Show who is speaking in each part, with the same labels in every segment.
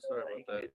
Speaker 1: Sorry about that.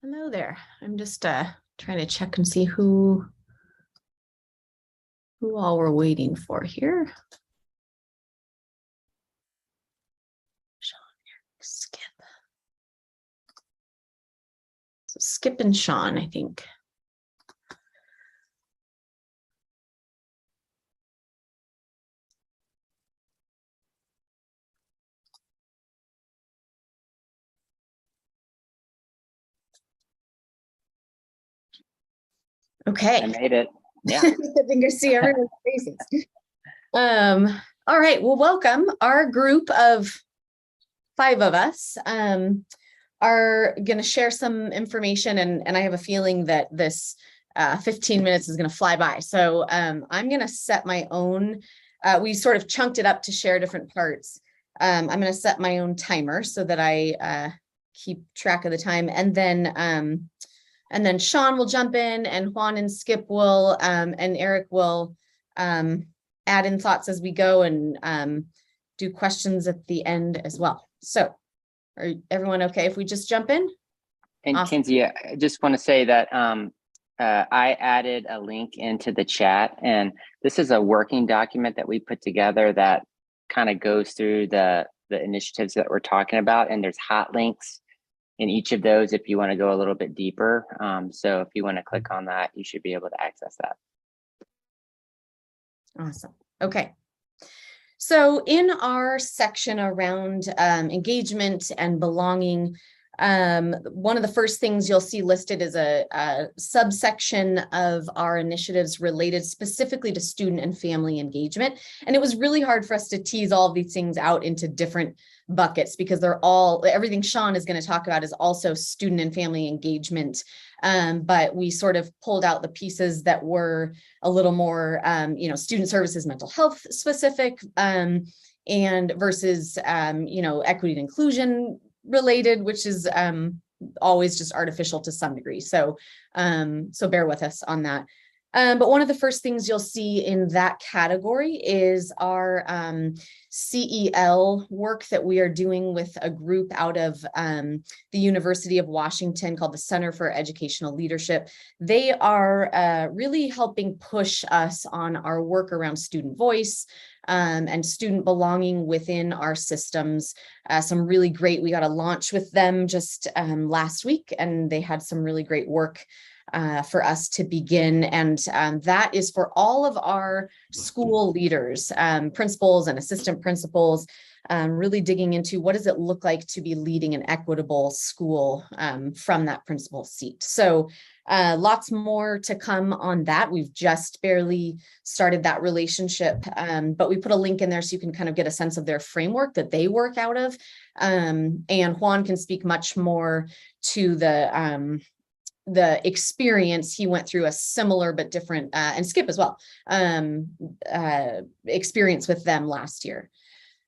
Speaker 1: Hello there. I'm just trying to check and see who all we're waiting for here. Sean, Skip. So Skip and Sean, I think. Okay.
Speaker 2: I made it. Yeah.
Speaker 1: I think I see everyone's faces. All right. Well, welcome. Our group of 5 of us are going to share some information, and I have a feeling that this 15 minutes is going to fly by. So I'm going to set my own, we sort of chunked it up to share different parts. I'm going to set my own timer so that I keep track of the time. And then Sean will jump in, and Juan and Skip will, and Eric will add in thoughts as we go, and do questions at the end as well. So are everyone okay if we just jump in?
Speaker 2: And
Speaker 1: Awesome.
Speaker 2: Kinsey, I just want to say that I added a link into the chat, and this is a working document that we put together that kind of goes through the initiatives that we're talking about, and there's hot links in each of those if you want to go a little bit deeper. So if you want to click on that, you should be able to access that.
Speaker 1: Awesome. Okay. So in our section around engagement and belonging, one of the first things you'll see listed is a subsection of our initiatives related specifically to student and family engagement. And it was really hard for us to tease all of these things out into different buckets because everything Sean is going to talk about is also student and family engagement. But we sort of pulled out the pieces that were a little more, student services, mental health specific, and versus, equity and inclusion related, which is always just artificial to some degree. So bear with us on that. But one of the first things you'll see in that category is our CEL work that we are doing with a group out of the University of Washington called the Center for Educational Leadership. They are really helping push us on our work around student voice and student belonging within our systems. Some really great, we got a launch with them just last week, and they had some really great work for us to begin. And that is for all of our school leaders, principals and assistant principals, really digging into what does it look like to be leading an equitable school from that principal seat. So lots more to come on that. We've just barely started that relationship, but we put a link in there so you can kind of get a sense of their framework that they work out of. And Juan can speak much more to the experience. He went through a similar but different, and Skip as well, experience with them last year.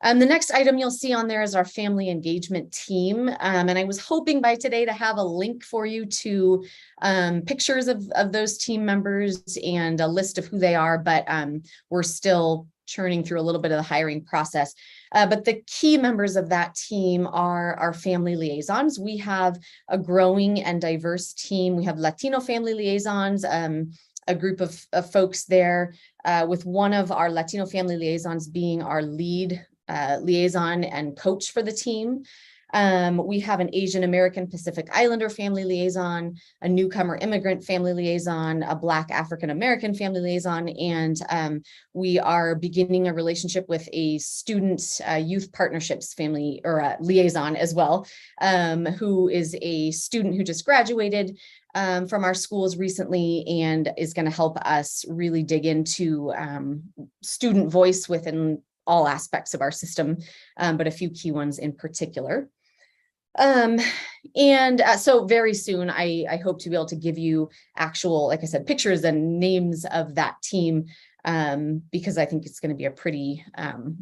Speaker 1: The next item you'll see on there is our family engagement team. And I was hoping by today to have a link for you to pictures of those team members and a list of who they are, but we're still churning through a little bit of the hiring process. But the key members of that team are our family liaisons. We have a growing and diverse team. We have Latino family liaisons, a group of folks there, with one of our Latino family liaisons being our lead liaison and coach for the team. We have an Asian American Pacific Islander family liaison, a newcomer immigrant family liaison, a Black African American family liaison, and we are beginning a relationship with a student youth partnerships family or liaison as well, who is a student who just graduated from our schools recently and is going to help us really dig into student voice within all aspects of our system, but a few key ones in particular. So very soon, I hope to be able to give you actual, like I said, pictures and names of that team, because I think it's going to be a pretty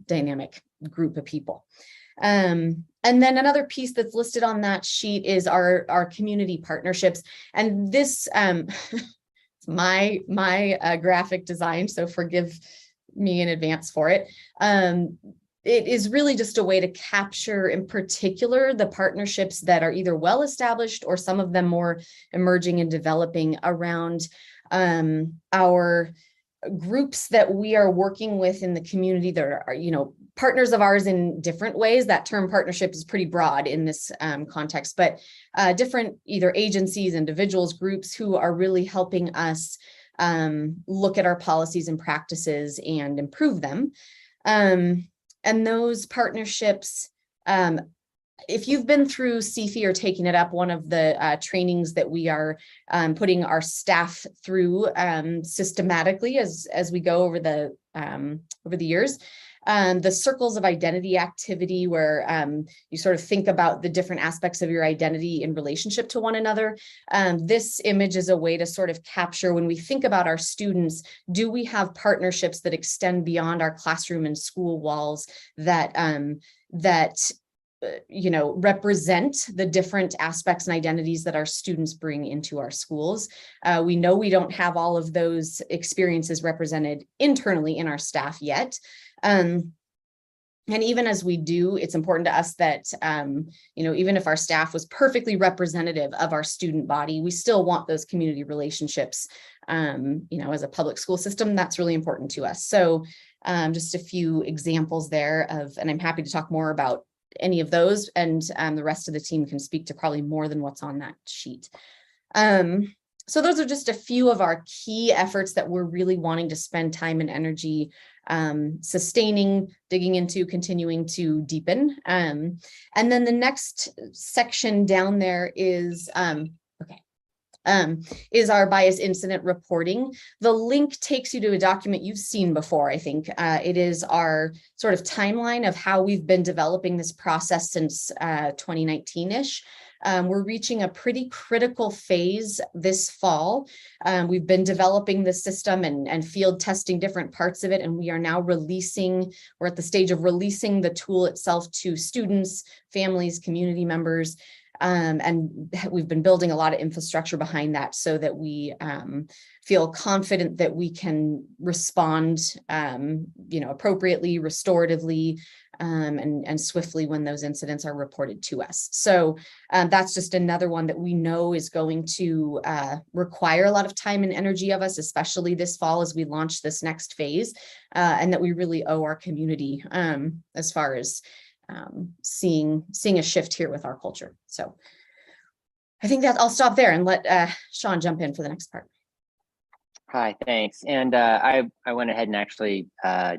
Speaker 1: dynamic group of people. And then another piece that's listed on that sheet is our community partnerships. And this, my graphic design, so forgive me in advance for it. it is really just a way to capture, in particular, the partnerships that are either well established or some of them more emerging and developing around our groups that we are working with in the community that are, partners of ours in different ways. That term partnership is pretty broad in this context, but different either agencies, individuals, groups who are really helping us look at our policies and practices and improve them. And those partnerships, if you've been through CFE or taking it up, one of the trainings that we are putting our staff through systematically as we go over the years, the circles of identity activity, where you sort of think about the different aspects of your identity in relationship to one another. This image is a way to sort of capture, when we think about our students, do we have partnerships that extend beyond our classroom and school walls that represent the different aspects and identities that our students bring into our schools. We know we don't have all of those experiences represented internally in our staff yet. And even as we do, it's important to us that, even if our staff was perfectly representative of our student body, we still want those community relationships. As a public school system, that's really important to us. So just a few examples there and I'm happy to talk more about any of those, and the rest of the team can speak to probably more than what's on that sheet. So those are just a few of our key efforts that we're really wanting to spend time and energy sustaining, digging into, continuing to deepen. And then the next section down there is our bias incident reporting. The link takes you to a document you've seen before, I think. It is our sort of timeline of how we've been developing this process since 2019-ish. We're reaching a pretty critical phase this fall. We've been developing the system and field testing different parts of it, and we are now we're at the stage of releasing the tool itself to students, families, community members. And we've been building a lot of infrastructure behind that so that we feel confident that we can respond, appropriately, restoratively, and swiftly when those incidents are reported to us. So that's just another one that we know is going to require a lot of time and energy of us, especially this fall as we launch this next phase, and that we really owe our community as far as seeing a shift here with our culture. So I think that I'll stop there and let Sean jump in for the next part.
Speaker 2: Hi, thanks. And I went ahead and actually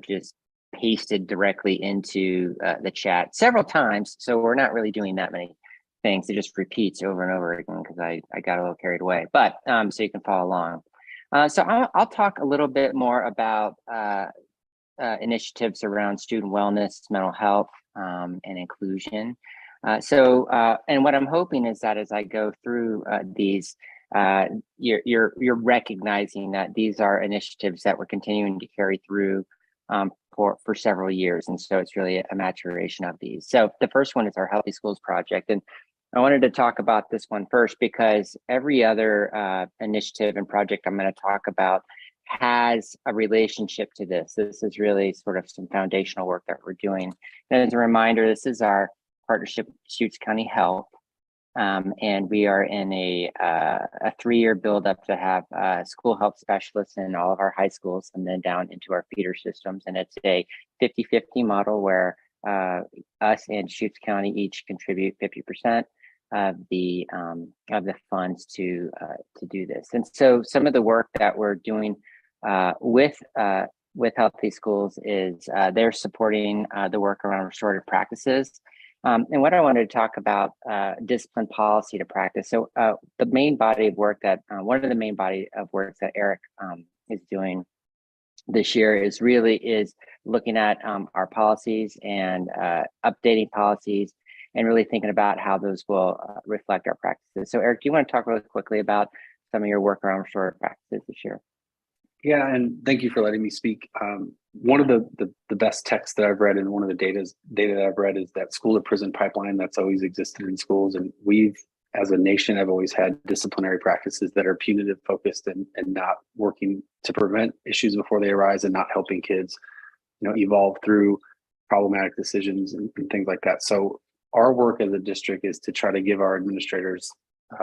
Speaker 2: just pasted directly into the chat several times. So we're not really doing that many things. It just repeats over and over again because I got a little carried away, but so you can follow along. So I'll talk a little bit more about initiatives around student wellness, mental health, and inclusion. And what I'm hoping is that as I go through these, you're recognizing that these are initiatives that we're continuing to carry through for several years, and so it's really a maturation of these. So the first one is our Healthy Schools project, and I wanted to talk about this one first because every other initiative and project I'm going to talk about has a relationship to this. This is really sort of some foundational work that we're doing. And as a reminder, this is our partnership with Deschutes County Health. And we are in a 3-year buildup to have school health specialists in all of our high schools and then down into our feeder systems. And it's a 50-50 model where us and Deschutes County each contribute 50% of the funds to do this. And so some of the work that we're doing with Healthy Schools is they're supporting the work around restorative practices. And what I wanted to talk about, discipline policy to practice. So the main body of work that, one of the main body of work that Eric is doing this year is looking at our policies and updating policies and really thinking about how those will reflect our practices. So Eric, do you want to talk really quickly about some of your work around restorative practices this year?
Speaker 3: Yeah, and thank you for letting me speak. One of the best texts that I've read and one of the data that I've read is that school to prison pipeline that's always existed in schools. And we've, as a nation, have always had disciplinary practices that are punitive focused and not working to prevent issues before they arise and not helping kids, evolve through problematic decisions and things like that. So our work as a district is to try to give our administrators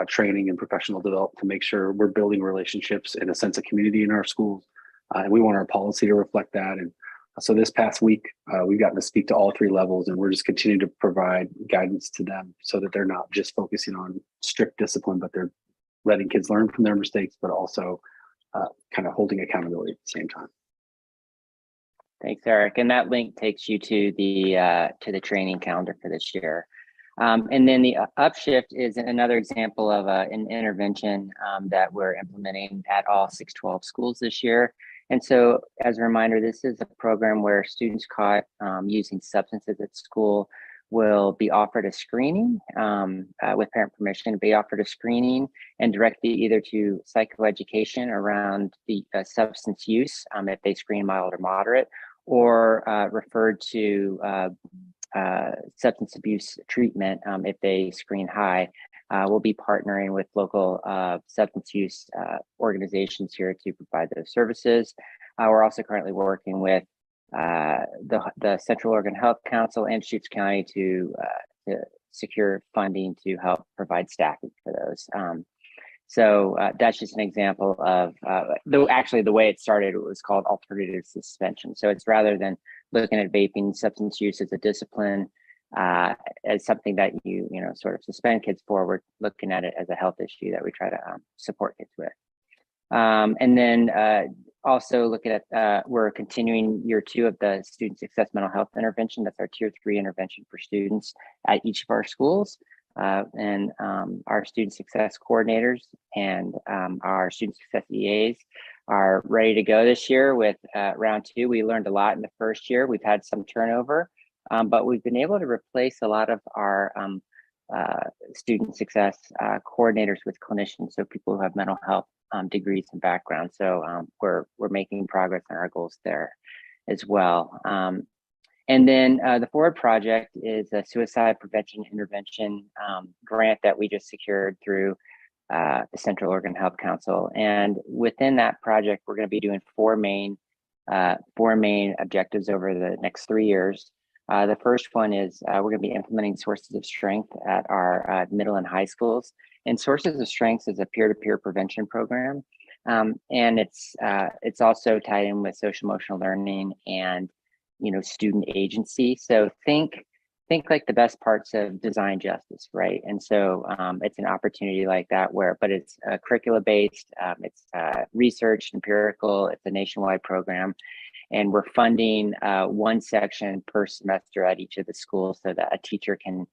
Speaker 3: training and professional development to make sure we're building relationships and a sense of community in our schools. And we want our policy to reflect that. And so this past week, we've gotten to speak to all three levels, and we're just continuing to provide guidance to them so that they're not just focusing on strict discipline, but they're letting kids learn from their mistakes, but also kind of holding accountability at the same time.
Speaker 2: Thanks, Eric. And that link takes you to the training calendar for this year. And then the Upshift is another example of an intervention that we're implementing at all 612 schools this year. And so as a reminder, this is a program where students caught using substances at school will be offered a screening with parent permission, be offered a screening and directed either to psychoeducation around the substance use if they screen mild or moderate, or referred to substance abuse treatment if they screen high. We'll be partnering with local substance use organizations here to provide those services. We're also currently working with the Central Oregon Health Council and Deschutes County to secure funding to help provide staffing for those. So that's just an example of, though actually the way it started, it was called alternative suspension. So it's rather than looking at vaping substance use as a discipline, as something that you sort of suspend kids for, we're looking at it as a health issue that we try to support kids with. And then also looking at, we're continuing year 2 of the Student Success Mental Health Intervention. That's our Tier 3 intervention for students at each of our schools. And our student success coordinators and our student success EAs are ready to go this year with round 2. We learned a lot in the first year. We've had some turnover, but we've been able to replace a lot of our student success coordinators with clinicians, so people who have mental health degrees and backgrounds. So we're making progress on our goals there as well. And then the Forward Project is a suicide prevention intervention grant that we just secured through the Central Oregon Health Council. And within that project, we're going to be doing four main objectives over the next 3 years. The first one is we're going to be implementing Sources of Strength at our middle and high schools. And Sources of Strength is a peer-to-peer prevention program. And it's also tied in with social emotional learning and student agency. So think like the best parts of design justice, right? And so it's an opportunity like that but it's curricula based, it's research, empirical, it's a nationwide program. And we're funding one section per semester at each of the schools so that a teacher can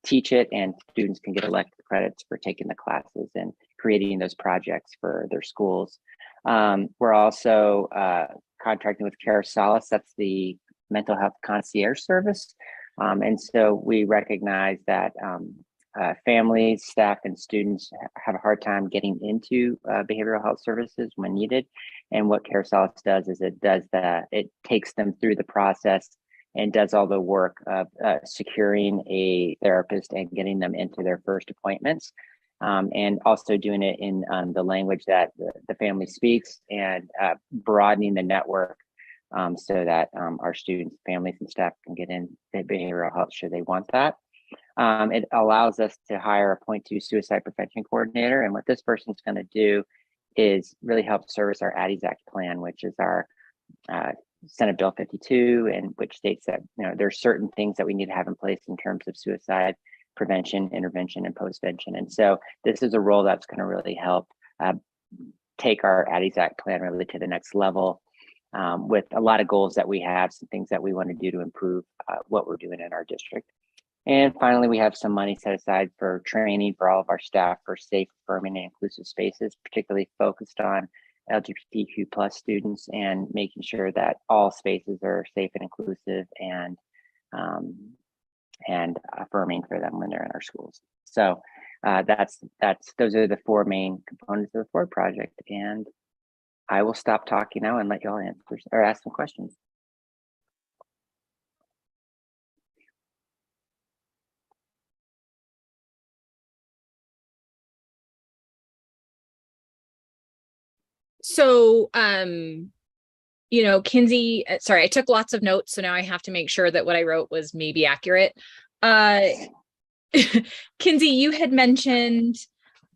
Speaker 2: teach it and students can get elective credits for taking the classes and creating those projects for their schools. We're also contracting with Solace, that's the mental health concierge service. And so we recognize that families, staff, and students have a hard time getting into behavioral health services when needed. And what Solace does is it takes them through the process and does all the work of securing a therapist and getting them into their first appointments. And also doing it in the language that the family speaks and broadening the network so that our students, families, and staff can get in behavioral health should they want that. It allows us to hire a .2 suicide prevention coordinator. And what this person's going to do is really help service our Addie's Act plan, which is our Senate Bill 52, and which states that there's certain things that we need to have in place in terms of suicide prevention, intervention, and postvention. And so this is a role that's going to really help take our Addie's Act plan really to the next level with a lot of goals that we have, some things that we want to do to improve what we're doing in our district. And finally, we have some money set aside for training for all of our staff for safe, affirming, and inclusive spaces, particularly focused on LGBTQ plus students and making sure that all spaces are safe and inclusive and affirming for them when they're in our schools. So those are the four main components of the Forward Project. And I will stop talking now and let y'all answer or ask some questions.
Speaker 4: So you know, Kinsey, sorry, I took lots of notes, so now I have to make sure that what I wrote was maybe accurate. Kinsey, you had mentioned,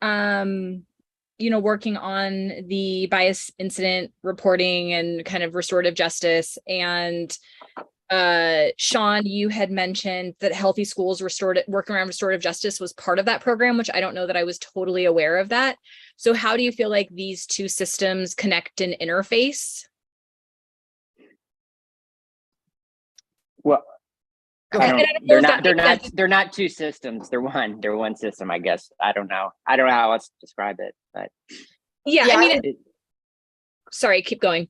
Speaker 4: you know, working on the bias incident reporting and kind of restorative justice. And Sean, you had mentioned that Healthy Schools working around restorative justice was part of that program, which I don't know that I was totally aware of that. So how do you feel like these two systems connect and interface?
Speaker 2: Well,
Speaker 4: Go ahead.
Speaker 2: they're not two systems. They're one system, I guess. I don't know how else to describe it, but
Speaker 4: yeah, I mean, sorry, keep going.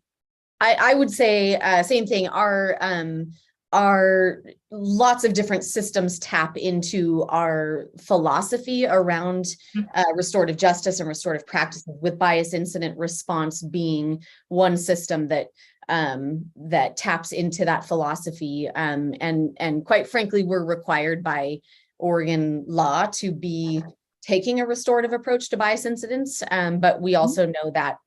Speaker 1: I would say same thing. Our lots of different systems tap into our philosophy around restorative justice and restorative practices, with bias incident response being one system that that taps into that philosophy. And quite frankly, we're required by Oregon law to be taking a restorative approach to bias incidents. But we also know that,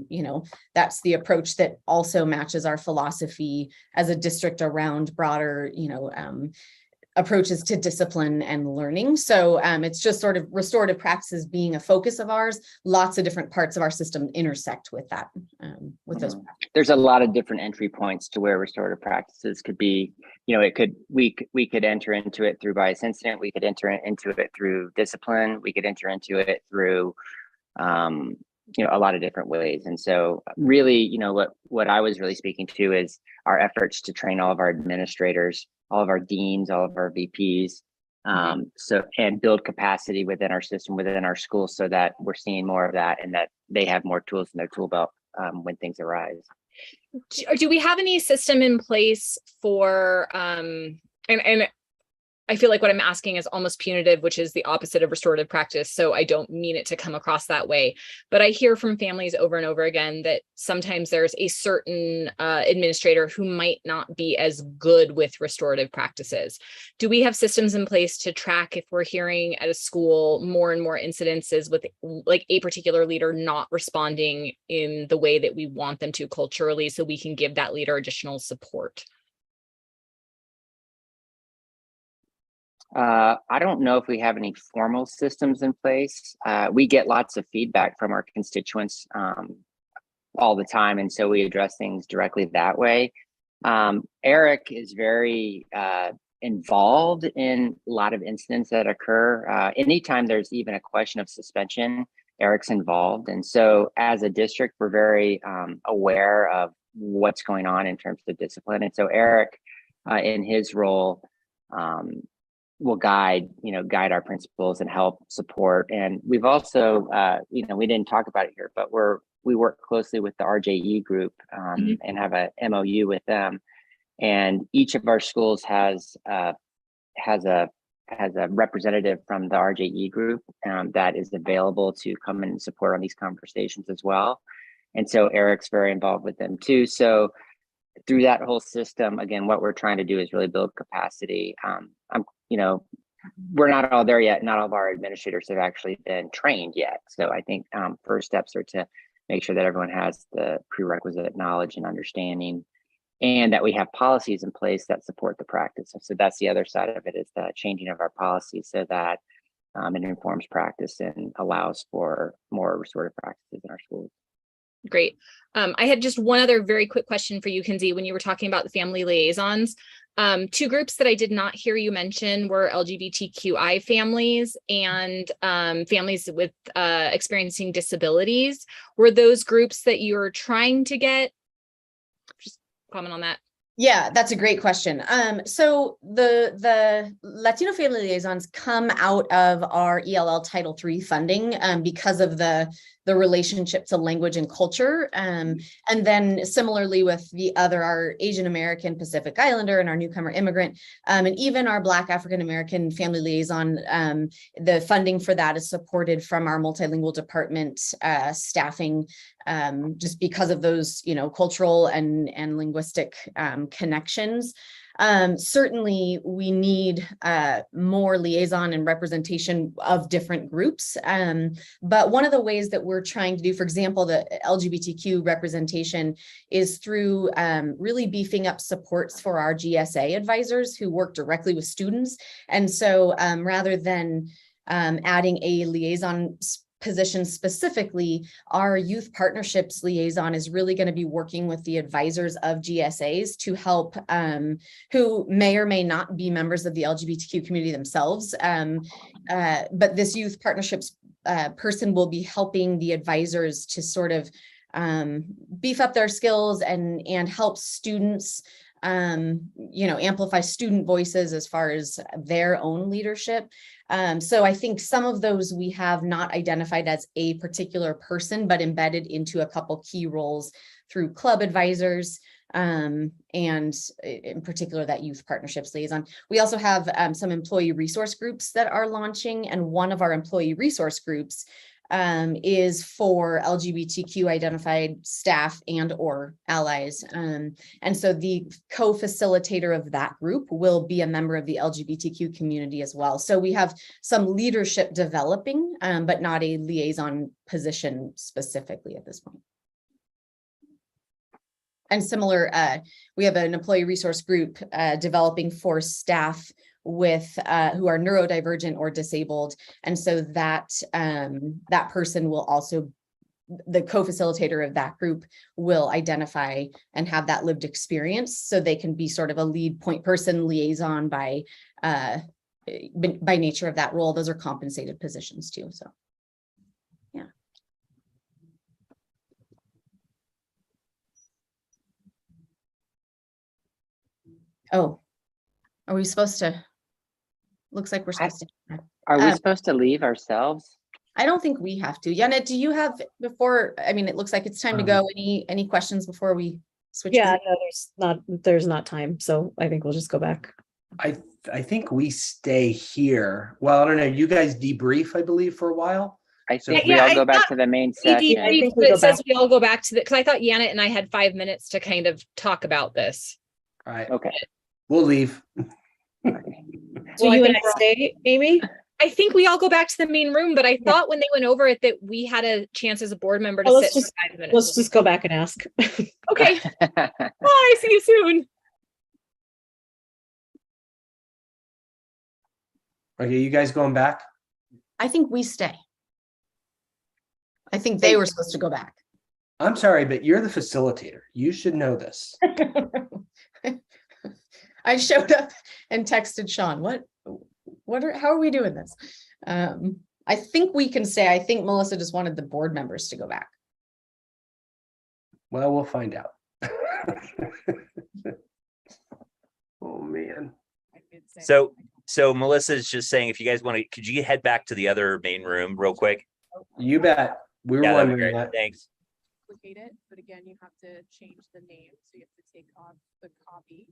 Speaker 1: you know, that's the approach that also matches our philosophy as a district around broader, you know, approaches to discipline and learning. So it's just sort of restorative practices being a focus of ours. Lots of different parts of our system intersect with that, with those.
Speaker 2: There's a lot of different entry points to where restorative practices could be. You know, we could enter into it through bias incident. We could enter into it through discipline. We could enter into it through, you know, a lot of different ways. And so really, you know, what I was really speaking to is our efforts to train all of our administrators, all of our deans, all of our VPs, and build capacity within our system, within our schools, so that we're seeing more of that and that they have more tools in their tool belt when things arise.
Speaker 4: Do we have any system in place for, and I feel like what I'm asking is almost punitive, which is the opposite of restorative practice. So I don't mean it to come across that way, but I hear from families over and over again that sometimes there's a certain administrator who might not be as good with restorative practices. Do we have systems in place to track if we're hearing at a school more and more incidences with like a particular leader not responding in the way that we want them to culturally, so we can give that leader additional support?
Speaker 2: I don't know if we have any formal systems in place. We get lots of feedback from our constituents all the time, and so we address things directly that way. Eric is very involved in a lot of incidents that occur. Anytime there's even a question of suspension, Eric's involved. And so as a district, we're very aware of what's going on in terms of discipline. And so Eric, in his role, will guide our principals and help support. And we've also, you know, we didn't talk about it here, but we work closely with the RJE group and have a MOU with them. And each of our schools has a representative from the RJE group that is available to come in and support on these conversations as well. And so Eric's very involved with them too. So through that whole system, again, what we're trying to do is really build capacity. You know, we're not all there yet. Not all of our administrators have actually been trained yet. So I think first steps are to make sure that everyone has the prerequisite knowledge and understanding, and that we have policies in place that support the practice. So that's the other side of it, is the changing of our policies so that it informs practice and allows for more restorative practices in our schools.
Speaker 4: Great. I had just one other very quick question for you, Kinsey. When you were talking about the family liaisons, two groups that I did not hear you mention were LGBTQI families and families with experiencing disabilities. Were those groups that you're trying to get? Just comment on that.
Speaker 1: Yeah, that's a great question. So the Latino Family Liaisons come out of our ELL Title III funding because of the relationship to language and culture. And then similarly with our Asian American Pacific Islander and our newcomer immigrant, and even our Black African American Family Liaison, the funding for that is supported from our multilingual department staffing, just because of those, you know, cultural and linguistic connections. Certainly we need more liaison and representation of different groups. But one of the ways that we're trying to do, for example, the LGBTQ representation is through really beefing up supports for our GSA advisors who work directly with students. And so rather than adding a liaison position specifically, our youth partnerships liaison is really going to be working with the advisors of GSAs to help who may or may not be members of the LGBTQ community themselves. But this youth partnerships person will be helping the advisors to sort of beef up their skills and help students amplify student voices as far as their own leadership. So I think some of those we have not identified as a particular person, but embedded into a couple key roles through club advisors, and in particular that youth partnerships liaison. We also have some employee resource groups that are launching, and one of our employee resource groups is for LGBTQ identified staff and or allies. And so the co-facilitator of that group will be a member of the LGBTQ community as well. So we have some leadership developing, but not a liaison position specifically at this point. And similar, we have an employee resource group developing for staff with who are neurodivergent or disabled, and so that that person will also, the co-facilitator of that group will identify and have that lived experience, so they can be sort of a lead point person liaison by nature of that role. Those are compensated positions too. So yeah. Oh, are we supposed to? Looks like we're supposed to.
Speaker 2: Are we supposed to leave ourselves?
Speaker 1: I don't think we have to. Janet, do you have before? I mean, it looks like it's time to go. Any questions before we switch?
Speaker 5: Yeah, no, there's not time. So I think we'll just go back.
Speaker 6: I think we stay here. Well, I don't know. You guys debrief, I believe, for a while.
Speaker 2: I think we all go back to the main session.
Speaker 5: I think
Speaker 4: it says we all go back to the, because I thought Janet and I had 5 minutes to kind of talk about this.
Speaker 6: All right.
Speaker 2: Okay.
Speaker 6: We'll leave.
Speaker 5: So you and I stay, Amy?
Speaker 4: I think we all go back to the main room, but I thought when they went over it that we had a chance as a board member to sit for 5 minutes.
Speaker 5: Let's just go back and ask.
Speaker 4: Okay. Bye. See you soon.
Speaker 6: Okay, you guys going back?
Speaker 1: I think we stay. I think they were supposed to go back.
Speaker 6: I'm sorry, but you're the facilitator. You should know this.
Speaker 1: I showed up and texted Sean, how are we doing this? I think we can stay. I think Melissa just wanted the board members to go back.
Speaker 6: Well, we'll find out. Oh man.
Speaker 7: So Melissa's just saying, if you guys want to, could you head back to the other main room real quick?
Speaker 6: You bet. We were wondering that.
Speaker 7: Thanks.
Speaker 8: Duplicate it, but again, you have to change the name, so you have to take off the copy.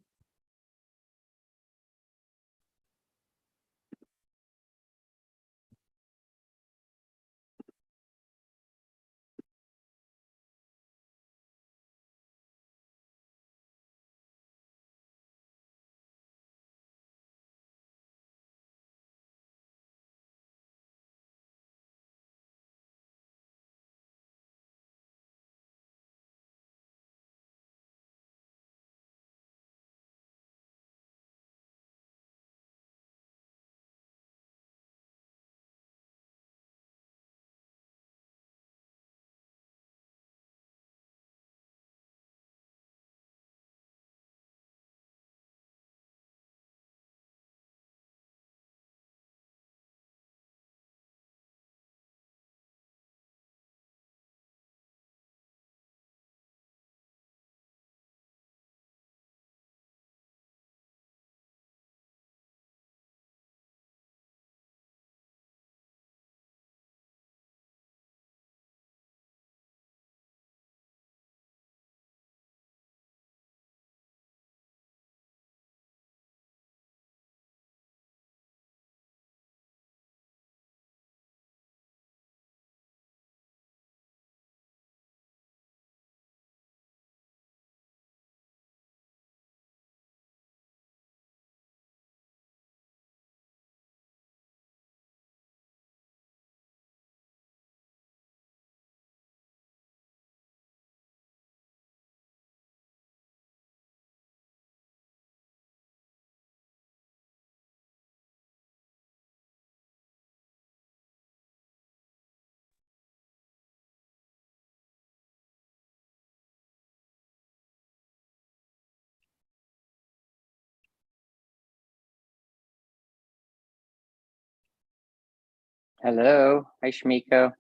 Speaker 2: Hello. Hi, Shamiko.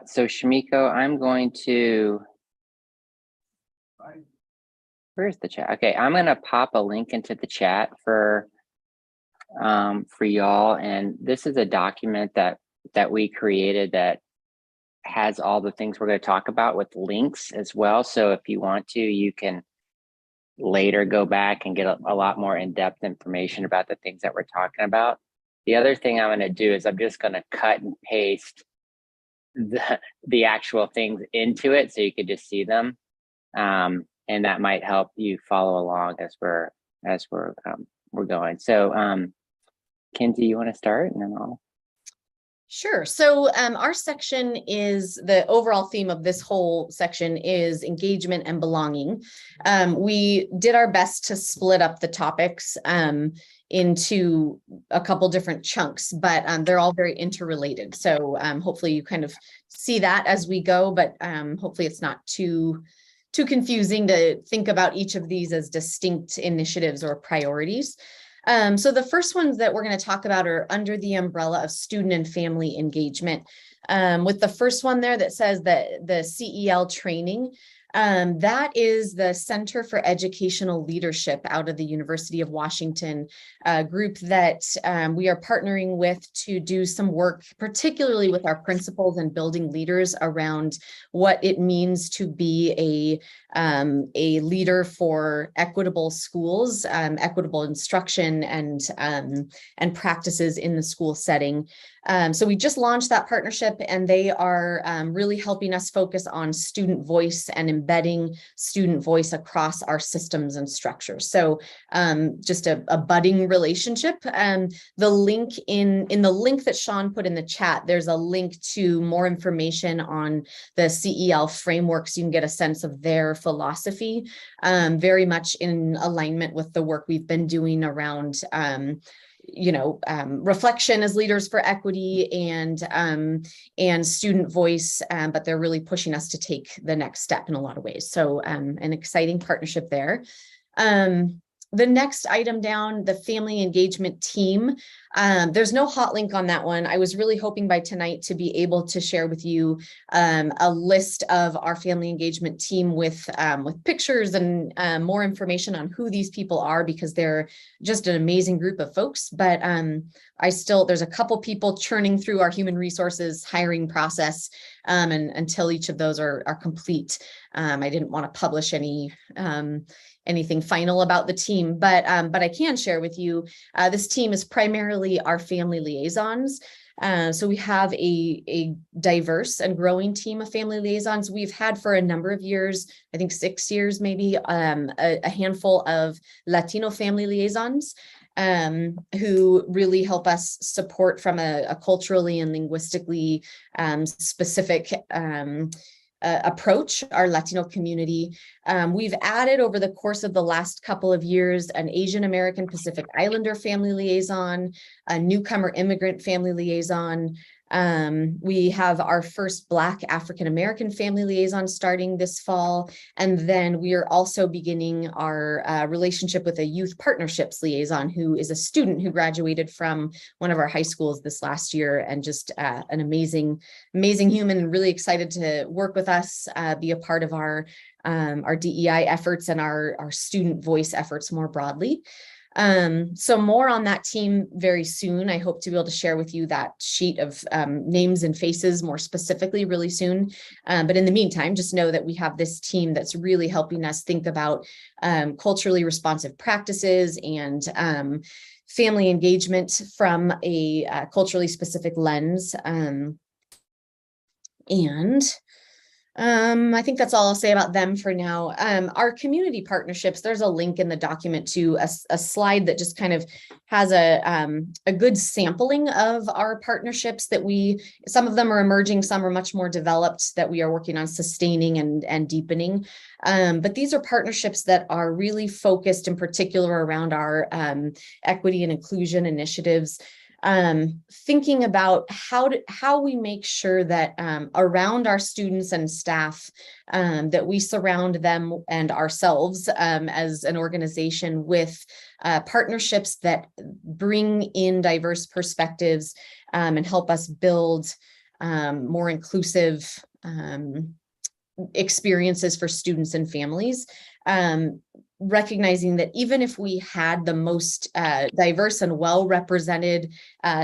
Speaker 2: So Shamiko, I'm going to, where's the chat? Okay, I'm going to pop a link into the chat for y'all. And this is a document that we created that has all the things we're going to talk about with links as well. So if you want to, you can later go back and get a lot more in-depth information about the things that we're talking about. The other thing I'm going to do is I'm just going to cut and paste the actual things into it so you could just see them. And that might help you follow along as we're going. So Kinsey, you want to start and then I'll.
Speaker 1: Sure. So our section is, the overall theme of this whole section is engagement and belonging. We did our best to split up the topics into a couple different chunks, but they're all very interrelated. So hopefully you kind of see that as we go, but hopefully it's not too confusing to think about each of these as distinct initiatives or priorities. So the first ones that we're going to talk about are under the umbrella of student and family engagement. With the first one there that says that the CEL training, that is the Center for Educational Leadership out of the University of Washington, group that we are partnering with to do some work, particularly with our principals and building leaders around what it means to be a leader for equitable schools, equitable instruction, and practices in the school setting. So we just launched that partnership, and they are really helping us focus on student voice and embedding student voice across our systems and structures. So just a budding relationship. The link in the link that Sean put in the chat, there's a link to more information on the CEL frameworks. You can get a sense of their philosophy, very much in alignment with the work we've been doing around reflection as leaders for equity and student voice, but they're really pushing us to take the next step in a lot of ways. So an exciting partnership there. The next item down, the family engagement team. There's no hot link on that one. I was really hoping by tonight to be able to share with you a list of our family engagement team with pictures and more information on who these people are, because they're just an amazing group of folks. But there's a couple people churning through our human resources hiring process, and until each of those are complete, I didn't want to publish anything final about the team, but I can share with you, this team is primarily our family liaisons. So we have a diverse and growing team of family liaisons. We've had for a number of years, I think 6 years, maybe, a handful of Latino family liaisons, who really help us support from a culturally and linguistically specific approach our Latino community. We've added over the course of the last couple of years an Asian American Pacific Islander family liaison, a newcomer immigrant family liaison. We have our first Black African American family liaison starting this fall. And then we are also beginning our relationship with a youth partnerships liaison, who is a student who graduated from one of our high schools this last year, and just an amazing human, and really excited to work with us, be a part of our DEI efforts and our student voice efforts more broadly. So more on that team very soon. I hope to be able to share with you that sheet of names and faces more specifically really soon. But in the meantime, just know that we have this team that's really helping us think about culturally responsive practices and family engagement from a culturally specific lens. I think that's all I'll say about them for now. Our community partnerships, there's a link in the document to a slide that just kind of has a good sampling of our partnerships that some of them are emerging, some are much more developed, that we are working on sustaining and deepening. But these are partnerships that are really focused in particular around our equity and inclusion initiatives. thinking about how we make sure that around our students and staff, that we surround them and ourselves as an organization with partnerships that bring in diverse perspectives and help us build more inclusive experiences for students and families. Recognizing that even if we had the most diverse and well-represented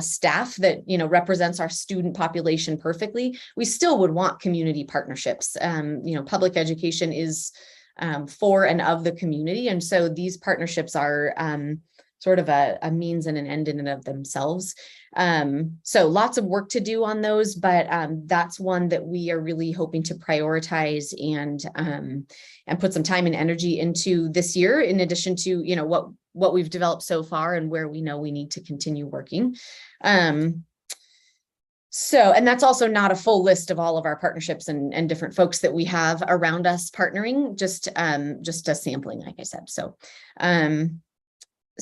Speaker 1: staff that represents our student population perfectly, we still would want community partnerships. Public education is for and of the community, and so these partnerships are sort of a means and an end in and of themselves. So lots of work to do on those, but that's one that we are really hoping to prioritize and put some time and energy into this year, in addition to what we've developed so far and where we know we need to continue working. And that's also not a full list of all of our partnerships and different folks that we have around us partnering, just a sampling, like I said.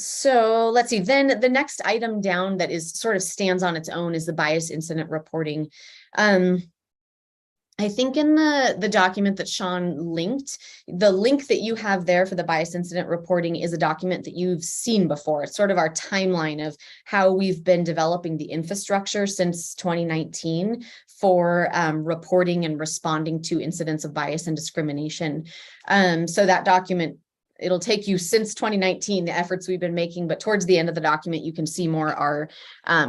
Speaker 1: So let's see, then the next item down that is sort of stands on its own is the bias incident reporting. I think in the document that Sean linked, the link that you have there for the bias incident reporting is a document that you've seen before. It's sort of our timeline of how we've been developing the infrastructure since 2019 for reporting and responding to incidents of bias and discrimination. So that document, it'll take you since 2019, the efforts we've been making, but towards the end of the document, you can see more our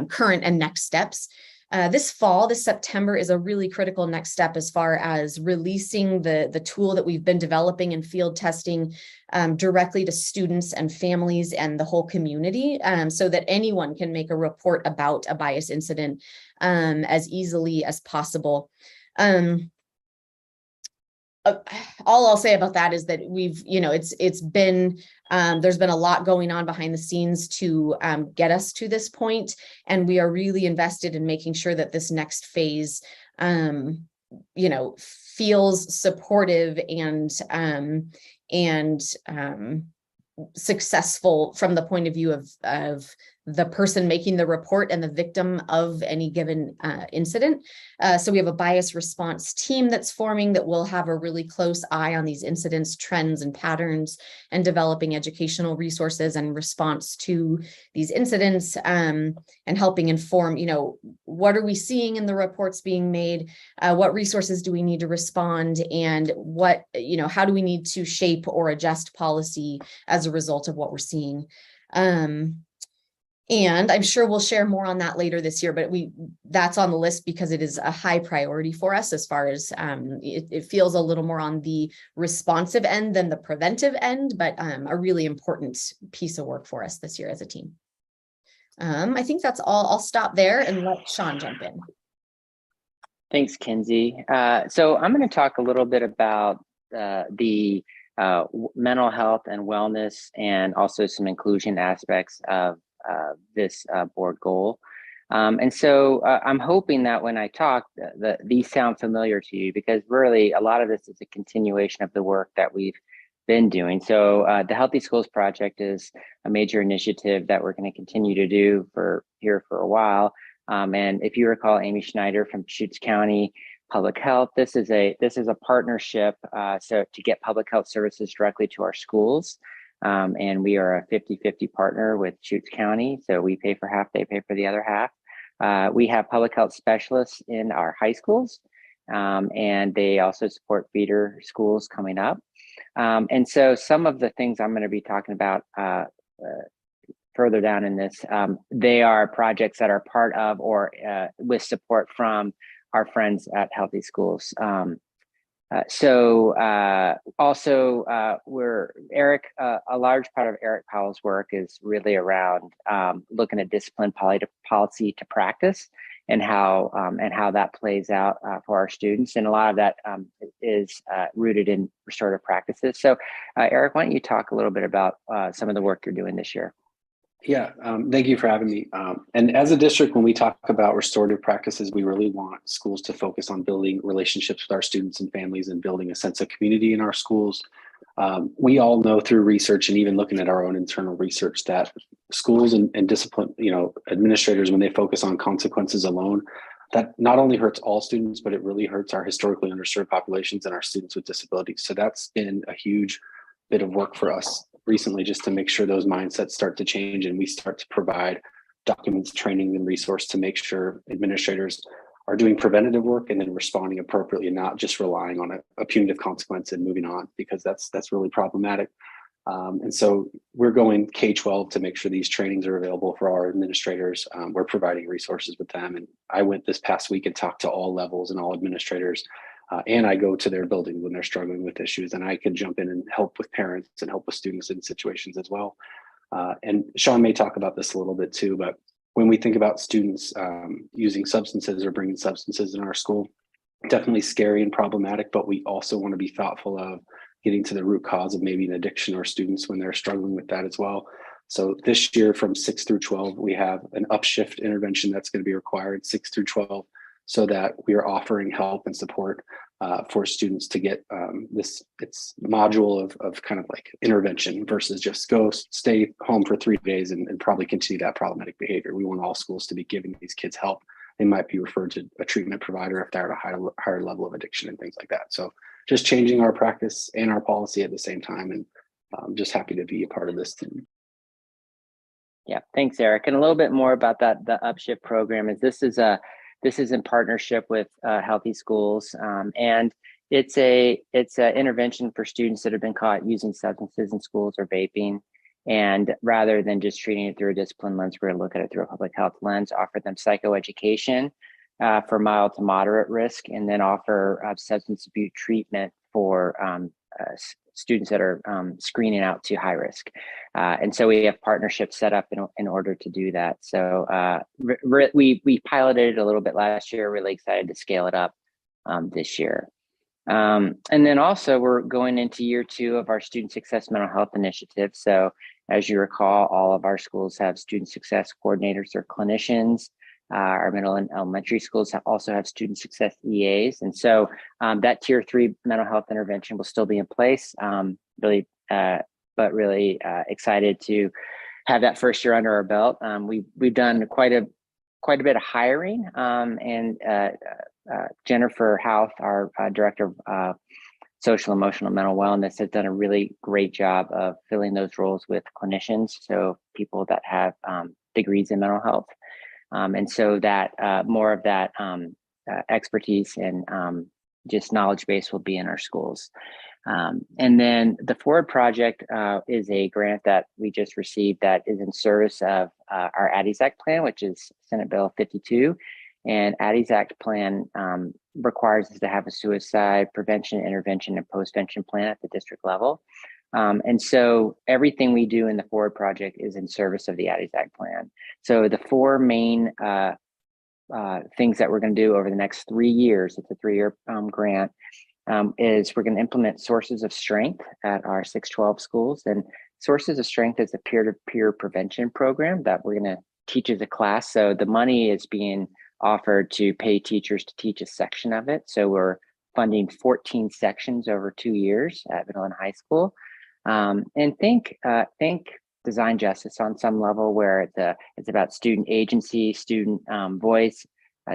Speaker 1: current and next steps. This September is a really critical next step as far as releasing the tool that we've been developing and field testing directly to students and families and the whole community, so that anyone can make a report about a bias incident as easily as possible. All I'll say about that is that we've, it's been, there's been a lot going on behind the scenes to get us to this point, and we are really invested in making sure that this next phase, feels supportive and successful from the point of view of the person making the report and the victim of any given incident. So we have a bias response team that's forming that will have a really close eye on these incidents, trends, and patterns, and developing educational resources and response to these incidents, and helping inform, what are we seeing in the reports being made? What resources do we need to respond? And what, how do we need to shape or adjust policy as a result of what we're seeing? And I'm sure we'll share more on that later this year, but that's on the list because it is a high priority for us as far as it feels a little more on the responsive end than the preventive end, but a really important piece of work for us this year as a team. I think that's all. I'll stop there and let Sean jump in.
Speaker 2: Thanks, Kinsey. So I'm going to talk a little bit about the mental health and wellness, and also some inclusion aspects of this board goal. And so I'm hoping that when I talk, these sound familiar to you, because really a lot of this is a continuation of the work that we've been doing. So the Healthy Schools Project is a major initiative that we're going to continue to do for a while. And if you recall, Amy Schneider from Deschutes County Public Health, this is a partnership so to get public health services directly to our schools. And we are a 50-50 partner with Deschutes County. So we pay for half, they pay for the other half. We have public health specialists in our high schools, and they also support feeder schools coming up. And so some of the things I'm going to be talking about further down in this, they are projects that are part of or with support from our friends at Healthy Schools. Eric, a large part of Eric Powell's work is really around looking at discipline policy to practice, and how that plays out for our students. And a lot of that is rooted in restorative practices. So Eric, why don't you talk a little bit about some of the work you're doing this year?
Speaker 3: Yeah, thank you for having me. And as a district, when we talk about restorative practices, we really want schools to focus on building relationships with our students and families, and building a sense of community in our schools. We all know through research and even looking at our own internal research that schools and discipline, administrators, when they focus on consequences alone, that not only hurts all students, but it really hurts our historically underserved populations and our students with disabilities. So that's been a huge bit of work for us recently, just to make sure those mindsets start to change and we start to provide documents, training, and resource to make sure administrators are doing preventative work and then responding appropriately, and not just relying on a punitive consequence and moving on, because that's really problematic. And so we're going K-12 to make sure these trainings are available for our administrators. We're providing resources with them. And I went this past week and talked to all levels and all administrators. And I go to their building when they're struggling with issues, and I can jump in and help with parents and help with students in situations as well. And Sean may talk about this a little bit too, but when we think about students using substances or bringing substances in our school, definitely scary and problematic, but we also want to be thoughtful of getting to the root cause of maybe an addiction or students when they're struggling with that as well. So this year from 6 through 12, we have an upshift intervention that's going to be required 6 through 12, so that we are offering help and support for students to get it's module of kind of like intervention versus just go stay home for 3 days and probably continue that problematic behavior. We want all schools to be giving these kids help. They might be referred to a treatment provider if they're at a higher level of addiction and things like that. So just changing our practice and our policy at the same time, and I'm just happy to be a part of this team.
Speaker 2: Yeah, thanks, Eric. And a little bit more about that, the Upshift program is this is in partnership with Healthy Schools, and it's an intervention for students that have been caught using substances in schools or vaping. And rather than just treating it through a discipline lens, we're going to look at it through a public health lens, offer them psychoeducation for mild to moderate risk, and then offer substance abuse treatment for students that are screening out to high risk. And so we have partnerships set up in order to do that. So we piloted it a little bit last year, really excited to scale it up this year. And then also we're going into year 2 of our student success mental health initiative. So as you recall, all of our schools have student success coordinators or clinicians. Our middle and elementary schools also have student success EAs. And so that tier 3 mental health intervention will still be in place, really excited to have that first year under our belt. We've done quite a bit of hiring, and Jennifer Houth, our director of social, emotional, mental wellness, has done a really great job of filling those roles with clinicians, so people that have degrees in mental health. And so that more of that expertise and just knowledge base will be in our schools. And then the Forward Project is a grant that we just received that is in service of our Addie's Act plan, which is Senate Bill 52. And Addie's Act plan requires us to have a suicide prevention, intervention, and postvention plan at the district level. And so everything we do in the Forward Project is in service of the Addie's Act plan. So the 4 main things that we're going to do over the next 3 years, it's a 3-year grant, is we're going to implement Sources of Strength at our 612 schools. And Sources of Strength is a peer-to-peer prevention program that we're going to teach as a class. So the money is being offered to pay teachers to teach a section of it. So we're funding 14 sections over 2 years at middle and high school. And think design justice on some level, where it's about student agency, student voice,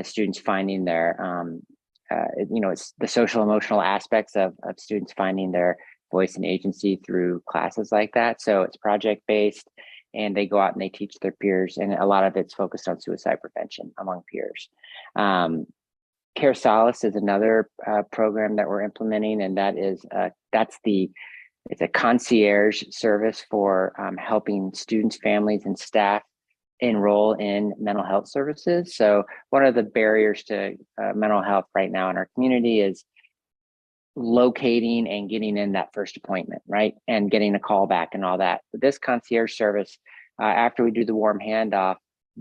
Speaker 2: students finding their it's the social emotional aspects of students finding their voice and agency through classes like that. So it's project based, and they go out and they teach their peers, and a lot of it's focused on suicide prevention among peers. Care Solace is another program that we're implementing, and it's a concierge service for helping students, families, and staff enroll in mental health services. So one of the barriers to mental health right now in our community is locating and getting in that first appointment, right? And getting a call back and all that. But this concierge service, after we do the warm handoff,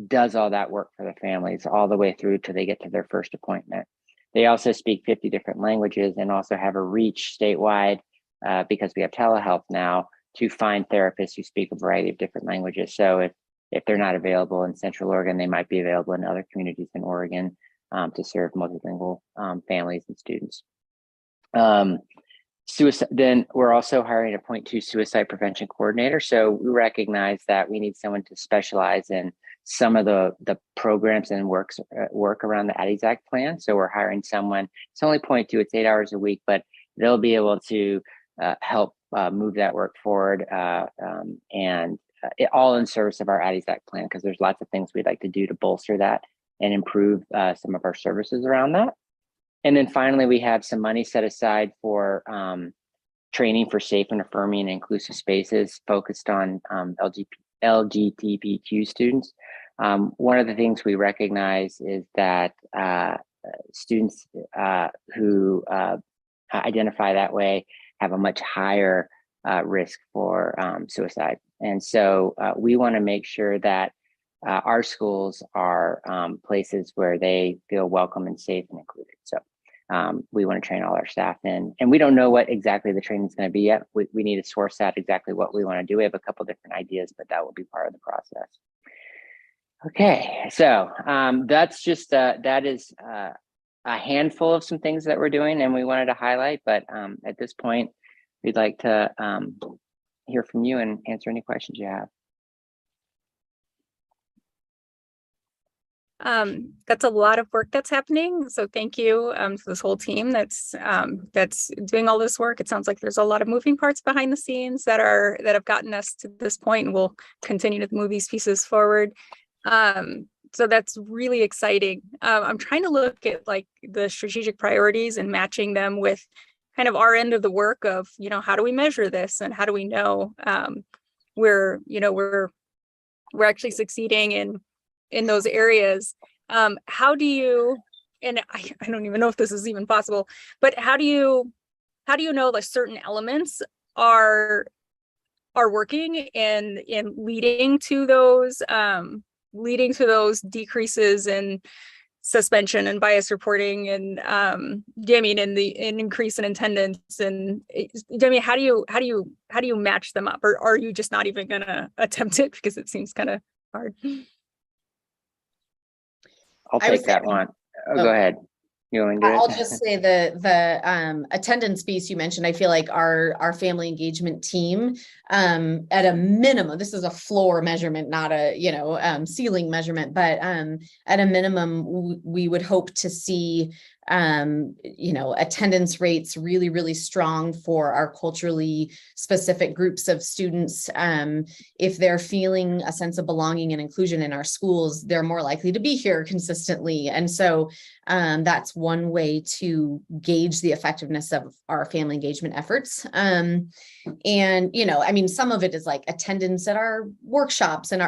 Speaker 2: does all that work for the families all the way through till they get to their first appointment. They also speak 50 different languages and also have a reach statewide, because we have telehealth now, to find therapists who speak a variety of different languages. So if they're not available in Central Oregon, they might be available in other communities in Oregon to serve multilingual families and students. suicide, then we're also hiring a .2 suicide prevention coordinator. So we recognize that we need someone to specialize in some of the programs and work around the Addie's Act plan. So we're hiring someone. It's only .2, it's 8 hours a week, but they'll be able to help move that work forward, and all in service of our Addie's Act plan, because there's lots of things we'd like to do to bolster that and improve some of our services around that. And then finally, we have some money set aside for training for safe and affirming and inclusive spaces focused on LGBTQ students. One of the things we recognize is that students who identify that way have a much higher risk for suicide. And so we want to make sure that our schools are places where they feel welcome and safe and included. So we want to train all our staff in, and we don't know what exactly the training is going to be yet. We need to source out exactly what we want to do. We have a couple different ideas, but that will be part of the process. Okay, so that's just that is a handful of some things that we're doing and we wanted to highlight, but at this point, we'd like to hear from you and answer any questions you have.
Speaker 9: That's a lot of work that's happening. So thank you to this whole team that's doing all this work. It sounds like there's a lot of moving parts behind the scenes that have gotten us to this point, and we'll continue to move these pieces forward. So that's really exciting. I'm trying to look at like the strategic priorities and matching them with kind of our end of the work of, you know, how do we measure this and how do we know we're actually succeeding in those areas. How do you, and I don't even know if this is even possible, but how do you know that certain elements are working and leading to those decreases in suspension and bias reporting and an increase in attendance? And how do you match them up, or are you just not even gonna attempt it because it seems kind of hard?
Speaker 2: I'll take that one. Go ahead. You want me to do it?
Speaker 1: I'll just say the attendance piece you mentioned. I feel like our family engagement team, at a minimum, this is a floor measurement, not a ceiling measurement, but at a minimum, we would hope to see attendance rates really, really strong for our culturally specific groups of students. If they're feeling a sense of belonging and inclusion in our schools, they're more likely to be here consistently. And so that's one way to gauge the effectiveness of our family engagement efforts. Some of it is like attendance at our workshops and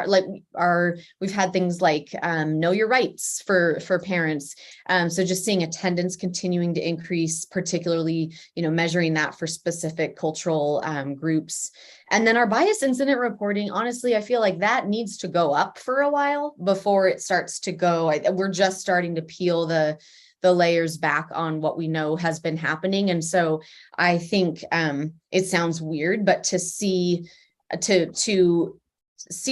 Speaker 1: we've had things like know your rights for parents. So just seeing attendance continuing to increase, particularly, measuring that for specific cultural groups. And then our bias incident reporting, honestly, I feel like that needs to go up for a while before it starts to go. We're just starting to peel the layers back on what we know has been happening. And so I think it sounds weird, but to see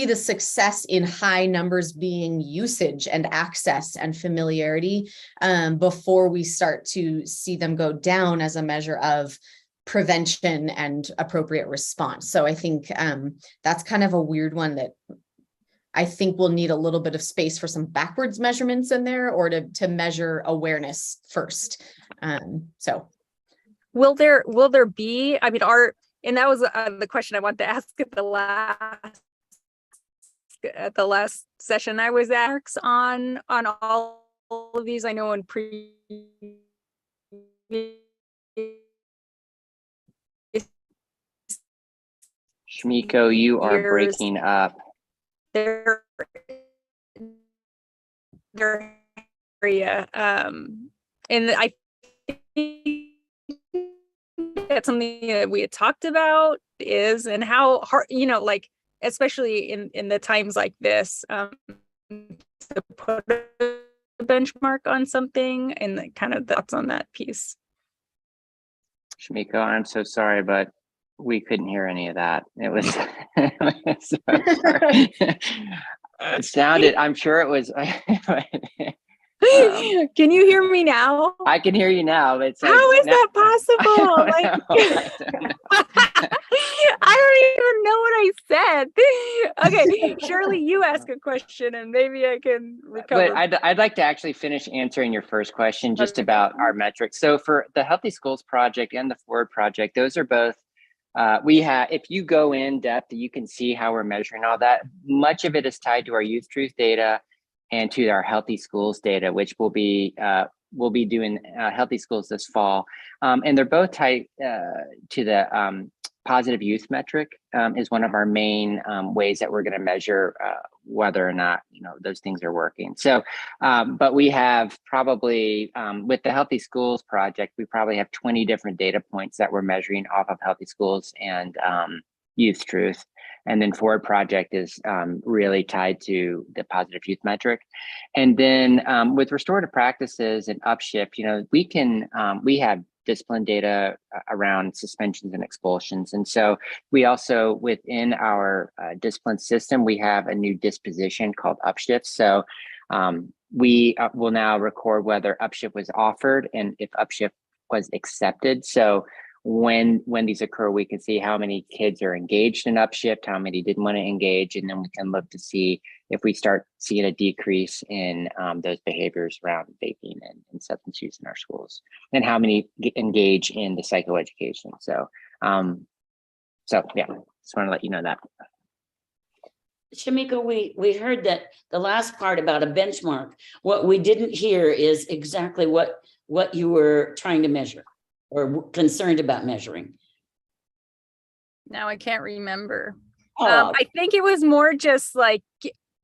Speaker 1: the success in high numbers being usage and access and familiarity before we start to see them go down as a measure of prevention and appropriate response. So I think that's kind of a weird one that I think we'll need a little bit of space for some backwards measurements in there, or to measure awareness first. So
Speaker 9: will there be, and that was the question I wanted to ask at the last session I was asked on all of these. I know in
Speaker 2: Shmiko, you are breaking up.
Speaker 9: Their area, and I think that's something that we had talked about and how hard, especially in the times like this, to put a benchmark on something, and kind of thoughts on that piece.
Speaker 2: Shmiko, I'm so sorry, but we couldn't hear any of that. It was, it sounded, I'm sure it was,
Speaker 9: Can you hear me now?
Speaker 2: I can hear you now. But it's like,
Speaker 9: How is
Speaker 2: now-
Speaker 9: that possible?
Speaker 2: I
Speaker 9: Like,
Speaker 2: don't know.
Speaker 9: I don't even know what I said. Okay, Shirley, you ask a question and maybe I can recover.
Speaker 2: But I'd like to actually finish answering your first question just
Speaker 9: Okay.
Speaker 2: about our metrics. So for the Healthy Schools Project and the Forward Project, those are both, we have, if you go in depth, you can see how we're measuring all that. Much of it is tied to our youth truth data and to our Healthy Schools data, which we'll be doing Healthy Schools this fall. And they're both tied to the positive youth metric is one of our main ways that we're going to measure whether or not those things are working. So, but we have probably with the Healthy Schools Project, we probably have 20 different data points that we're measuring off of Healthy Schools and Youth Truth. And then Forward Project is really tied to the positive youth metric. And then with restorative practices and Upshift, we have discipline data around suspensions and expulsions. And so we also, within our discipline system, we have a new disposition called Upshift. So we will now record whether Upshift was offered and if Upshift was accepted. So when these occur, we can see how many kids are engaged in Upshift, how many didn't want to engage, and then we can look to see if we start seeing a decrease in those behaviors around vaping and substance use in our schools, and how many engage in the psychoeducation. So, yeah, just want to let you know that.
Speaker 10: Shamika, we heard that the last part about a benchmark. What we didn't hear is exactly what you were trying to measure or concerned about measuring.
Speaker 9: Now I can't remember.
Speaker 10: Oh.
Speaker 9: I think it was more just like,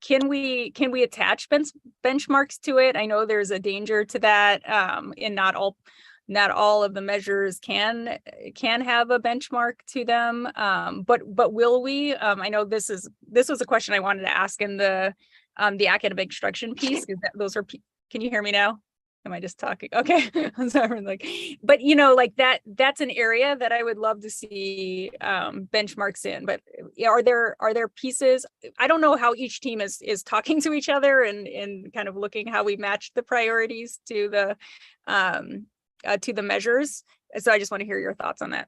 Speaker 9: can we attach benchmarks to it? I know there's a danger to that, and not all of the measures can have a benchmark to them. But will we? I know this was a question I wanted to ask in the academic instruction piece. Those are. Can you hear me now? Am I just talking? Okay. I'm sorry. But that's an area that I would love to see benchmarks in. But are there pieces? I don't know how each team is talking to each other and kind of looking how we match the priorities to the measures. So I just want to hear your thoughts on that.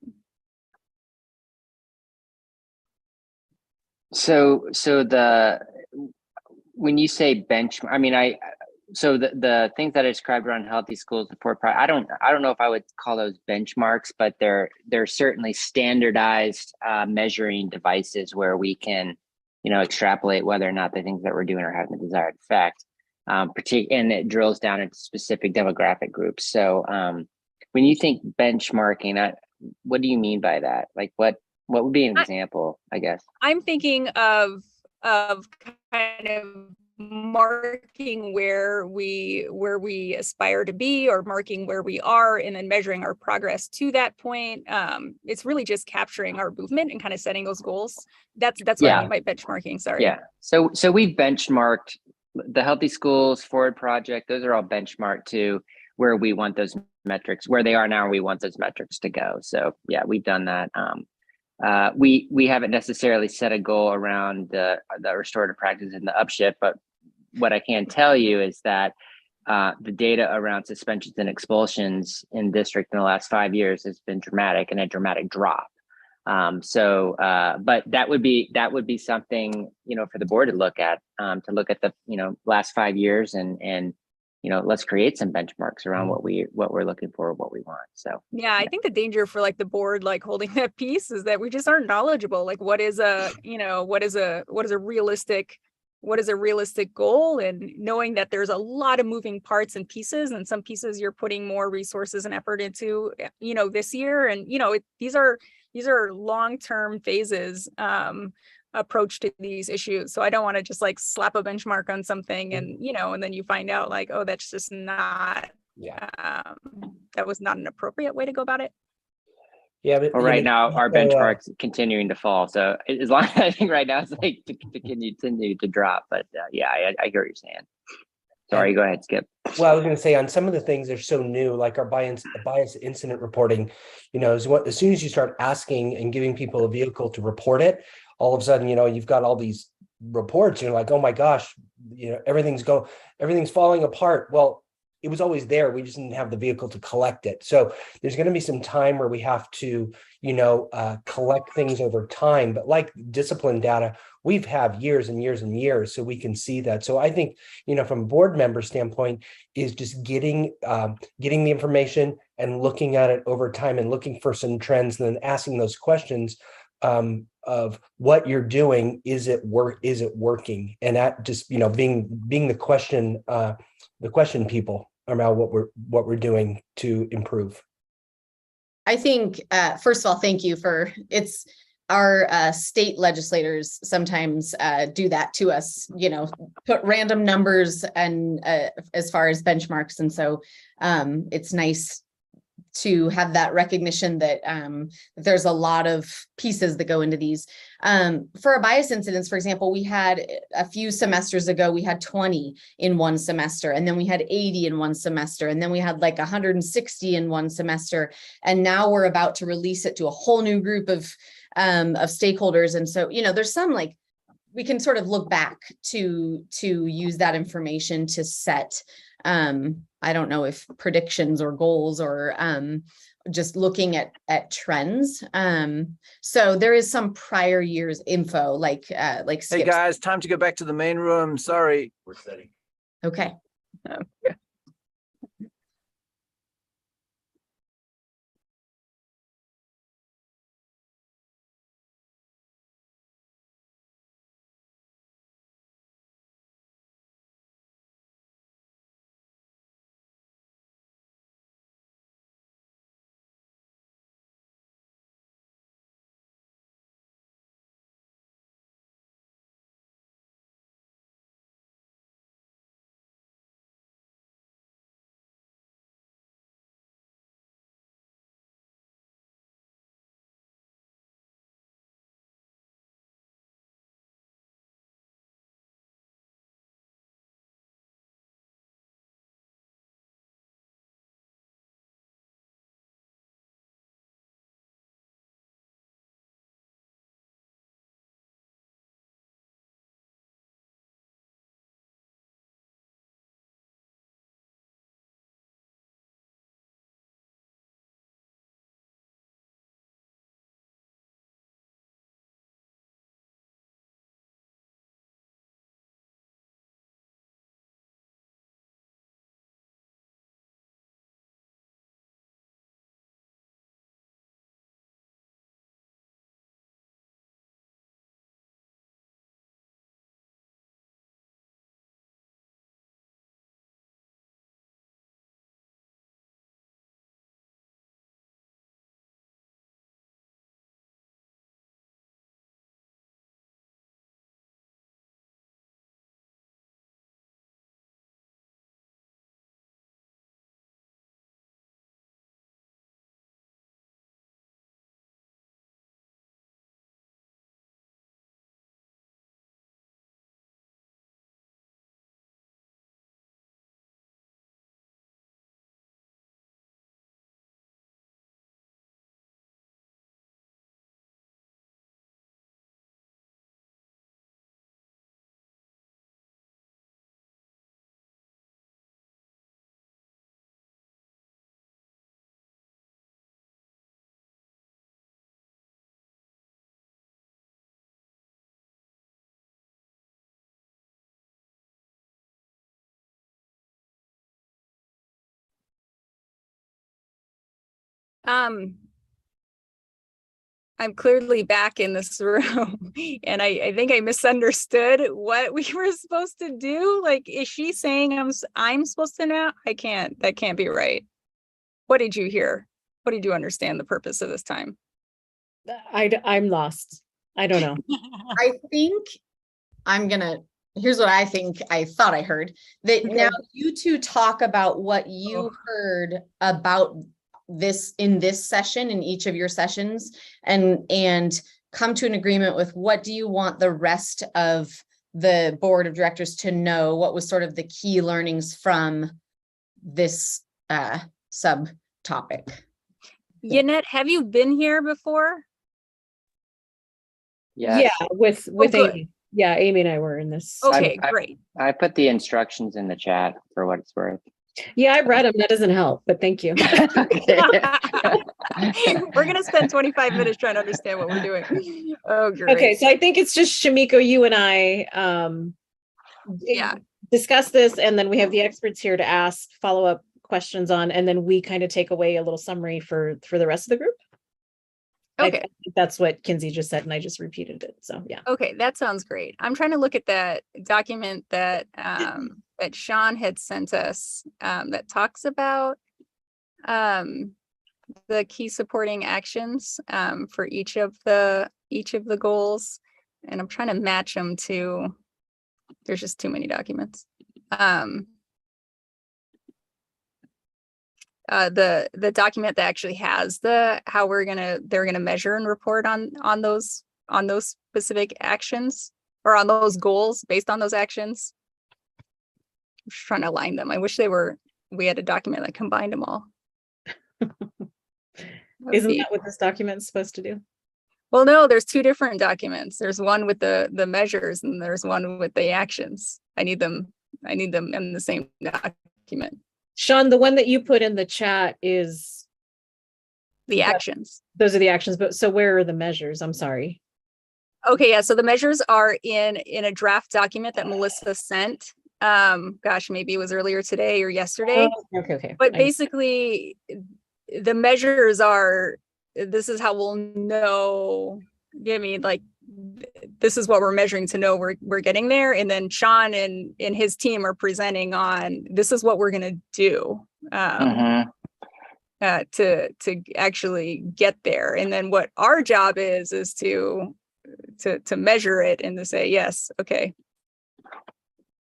Speaker 2: So when you say benchmark, I mean, so the things that I described around Healthy Schools, the Forward Project, I don't know if I would call those benchmarks, but they're certainly standardized measuring devices where we can, extrapolate whether or not the things that we're doing are having the desired effect. And it drills down into specific demographic groups. So when you think benchmarking, what do you mean by that? Like what would be an example, I guess?
Speaker 9: I'm thinking of kind of marking where we aspire to be, or marking where we are and then measuring our progress to that point. It's really just capturing our movement and kind of setting those goals. That's what I mean by benchmarking. Sorry.
Speaker 2: Yeah. So we've benchmarked the Healthy Schools Forward Project. Those are all benchmarked to where we want those metrics, where they are now, we want those metrics to go. So yeah, we've done that. We haven't necessarily set a goal around the restorative practice and the Upshift, but what I can tell you is that the data around suspensions and expulsions in district in the last 5 years has been dramatic, and a dramatic drop. But that would be something, for the board to look at the, last 5 years and let's create some benchmarks around what we're looking for, what we want. So
Speaker 9: yeah, I think the danger for the board holding that piece is that we just aren't knowledgeable. What is a realistic goal, and knowing that there's a lot of moving parts and pieces, and some pieces you're putting more resources and effort into, this year. And, these are long-term phases, approach to these issues. So I don't want to just slap a benchmark on something and, and then you find out oh, that's just not, that was not an appropriate way to go about it.
Speaker 6: Yeah, but
Speaker 2: right now our benchmark's continuing to fall. So as long as I think right now it's to continue to drop. But I hear what you're saying. Sorry, go ahead, Skip.
Speaker 6: Well, I was going to say on some of the things that are so new, like our bias incident reporting, as soon as you start asking and giving people a vehicle to report it, all of a sudden, you've got all these reports. You're like, oh my gosh, everything's falling apart. Well, it was always there. We just didn't have the vehicle to collect it. So there's going to be some time where we have to, collect things over time. But like discipline data, we've had years and years and years, so we can see that. So I think, from a board member standpoint, is just getting the information and looking at it over time and looking for some trends, and then asking those questions of what you're doing. Is it working? And that just, being the question people about what we're doing to improve.
Speaker 1: I think, first of all, thank you it's our state legislators sometimes do that to us, put random numbers and as far as benchmarks. And so it's nice to have that recognition that there's a lot of pieces that go into these. For a bias incidence, for example, we had a few semesters ago, we had 20 in one semester, and then we had 80 in one semester, and then we had like 160 in one semester. And now we're about to release it to a whole new group of stakeholders. And so, there's some we can sort of look back to use that information to set I don't know if predictions or goals or just looking at trends. So there is some prior years info like
Speaker 11: Hey
Speaker 1: Skip.
Speaker 11: guys, time to go back to the main room. Sorry.
Speaker 7: We're setting.
Speaker 1: Okay.
Speaker 9: I'm clearly back in this room and I think I misunderstood what we were supposed to do. Like, is she saying I'm supposed to know? That can't be right. What did you hear? What did you understand the purpose of this time?
Speaker 5: I'm lost. I don't know.
Speaker 1: I think here's what I think I thought I heard, that now you two talk about what you heard about this in this session, in each of your sessions, and come to an agreement with what do you want the rest of the board of directors to know, what was sort of the key learnings from this subtopic.
Speaker 9: Yannette, have you been here before?
Speaker 2: Yes.
Speaker 5: Yeah, with
Speaker 9: good.
Speaker 5: Amy. Yeah, Amy and I were in this.
Speaker 9: Okay,
Speaker 2: I-
Speaker 9: great.
Speaker 2: I put the instructions in the chat for what it's worth.
Speaker 5: Yeah, I read them. That doesn't help, but thank you.
Speaker 2: Okay.
Speaker 9: We're gonna spend 25 minutes trying to understand what we're doing. Oh, great.
Speaker 5: Okay, so I think it's just Shamiko, you and I
Speaker 9: Yeah.
Speaker 5: discuss this, and then we have the experts here to ask follow-up questions on, and then we kind of take away a little summary for the rest of the group.
Speaker 9: Okay.
Speaker 5: I think that's what Kinsey just said, and I just repeated it. So yeah.
Speaker 9: Okay, that sounds great. I'm trying to look at that document that that Sean had sent us that talks about the key supporting actions for each of the goals, and I'm trying to match them to. There's just too many documents. The document that actually has how they're gonna measure and report on those specific actions or on those goals based on those actions. I'm just trying to align them. I wish we had a document that combined them all.
Speaker 5: Isn't that what this document is supposed to do?
Speaker 9: Well, no, there's two different documents. There's one with the measures and there's one with the actions. I need them in the same document.
Speaker 5: Sean, the one that you put in the chat is
Speaker 9: the actions.
Speaker 5: Those are the actions, but so where are the measures? I'm sorry.
Speaker 9: Okay, yeah. So the measures are in a draft document that Melissa sent. Gosh, maybe it was earlier today or yesterday.
Speaker 5: Oh, okay.
Speaker 9: But basically, the measures are. This is how we'll know. I mean, like, this is what we're measuring to know we're getting there. And then Sean and his team are presenting on this is what we're going to do to actually get there. And then what our job is to measure it and to say, yes, okay.